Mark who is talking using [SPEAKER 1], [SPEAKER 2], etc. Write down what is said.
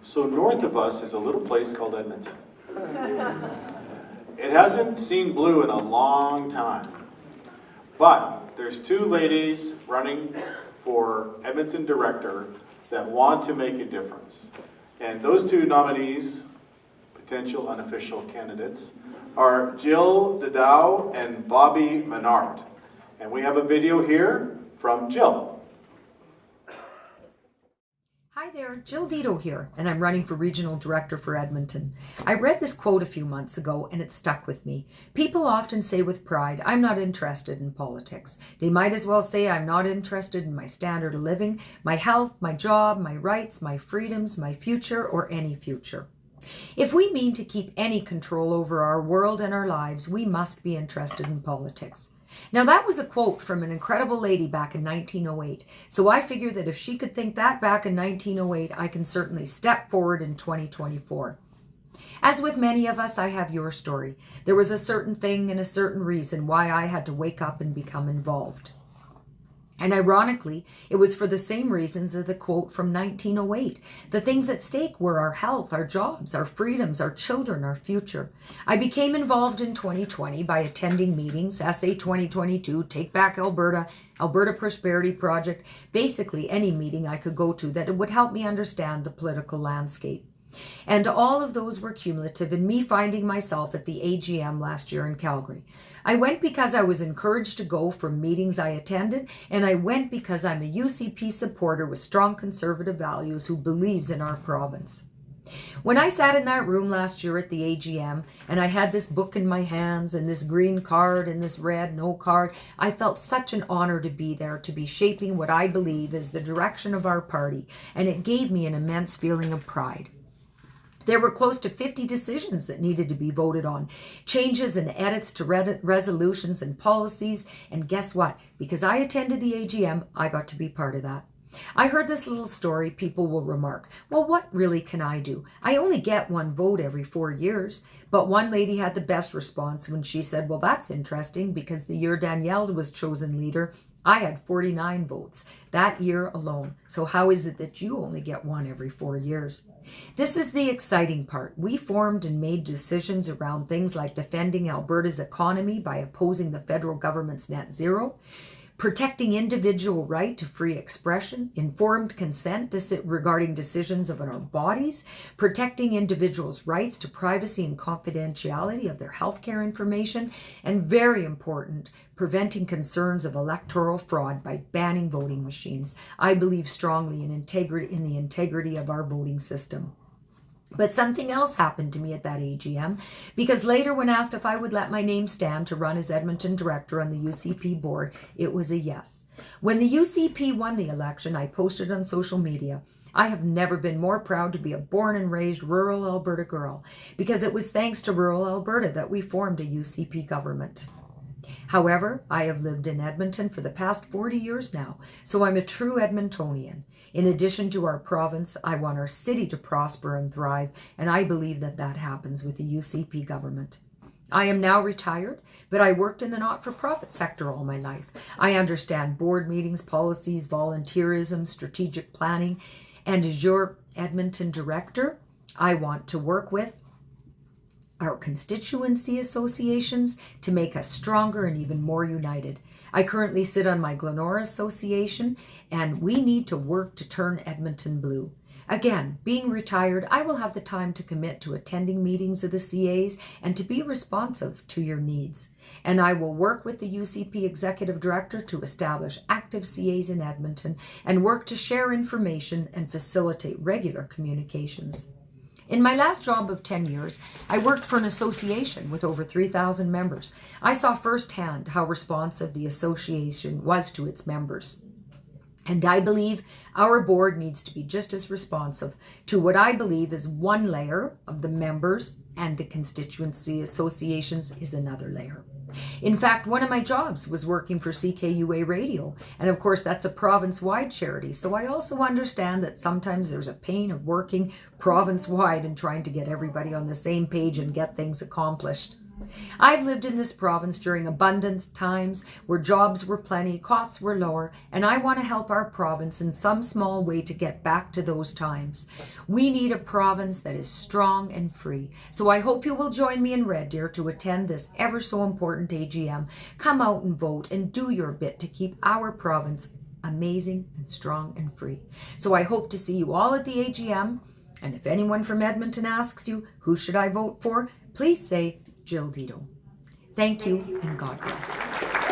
[SPEAKER 1] So north of us is a little place called Edmonton. It hasn't seen blue in a long time. But there's two ladies running for Edmonton Director that want to make a difference. And those two nominees, potential unofficial candidates, are Jill Didow and Bobby Menard. And we have a video here from Jill.
[SPEAKER 2] Hi there, Jill Didow here, and I'm running for Regional Director for Edmonton. I read this quote a few months ago and it stuck with me. People often say with pride, I'm not interested in politics. They might as well say I'm not interested in my standard of living, my health, my job, my rights, my freedoms, my future, or any future. If we mean to keep any control over our world and our lives, we must be interested in politics. Now that was a quote from an incredible lady back in 1908, so I figure that if she could think that back in 1908, I can certainly step forward in 2024. As with many of us, I have your story. There was a certain thing and a certain reason why I had to wake up and become involved. And ironically, it was for the same reasons as the quote from 1908. The things at stake were our health, our jobs, our freedoms, our children, our future. I became involved in 2020 by attending meetings, SA 2022, Take Back Alberta, Alberta Prosperity Project, basically any meeting I could go to that would help me understand the political landscape. And all of those were cumulative in me finding myself at the AGM last year in Calgary. I went because I was encouraged to go from meetings I attended, and I went because I'm a UCP supporter with strong conservative values who believes in our province. When I sat in that room last year at the AGM, and I had this book in my hands, and this green card, and this red no card, I felt such an honor to be there, to be shaping what I believe is the direction of our party, and it gave me an immense feeling of pride. There were close to 50 decisions that needed to be voted on, changes and edits to resolutions and policies, and guess what? Because I attended the AGM, I got to be part of that. I heard this little story. People will remark, well, what really can I do? I only get one vote every 4 years. But one lady had the best response when she said, well, that's interesting because the year Danielle was chosen leader, I had 49 votes that year alone. So how is it that you only get one every 4 years? This is the exciting part. We formed and made decisions around things like defending Alberta's economy by opposing the federal government's net zero, protecting individual right to free expression, informed consent regarding decisions of our bodies, protecting individuals' rights to privacy and confidentiality of their healthcare information, and very important, preventing concerns of electoral fraud by banning voting machines. I believe strongly in the integrity of our voting system. But something else happened to me at that AGM, because later when asked if I would let my name stand to run as Edmonton Director on the UCP board, it was a yes. When the UCP won the election, I posted on social media, I have never been more proud to be a born and raised rural Alberta girl, because it was thanks to rural Alberta that we formed a UCP government. However, I have lived in Edmonton for the past 40 years now, so I'm a true Edmontonian. In addition to our province, I want our city to prosper and thrive, and I believe that that happens with the UCP government. I am now retired, but I worked in the not-for-profit sector all my life. I understand board meetings, policies, volunteerism, strategic planning, and as your Edmonton Director, I want to work with our constituency associations to make us stronger and even more united. I currently sit on my Glenora Association, and we need to work to turn Edmonton blue. Again, being retired, I will have the time to commit to attending meetings of the CAs and to be responsive to your needs. And I will work with the UCP Executive Director to establish active CAs in Edmonton and work to share information and facilitate regular communications. In my last job of 10 years, I worked for an association with over 3,000 members. I saw firsthand how responsive the association was to its members. And I believe our board needs to be just as responsive to what I believe is one layer of the members, and the constituency associations is another layer. In fact, one of my jobs was working for CKUA Radio, and of course that's a province-wide charity, so I also understand that sometimes there's a pain of working province-wide and trying to get everybody on the same page and get things accomplished. I've lived in this province during abundant times where jobs were plenty, costs were lower, and I want to help our province in some small way to get back to those times. We need a province that is strong and free. So I hope you will join me in Red Deer to attend this ever so important AGM. Come out and vote and do your bit to keep our province amazing and strong and free. So I hope to see you all at the AGM. And if anyone from Edmonton asks you, who should I vote for? Please say Jill Didow. Thank you and God bless.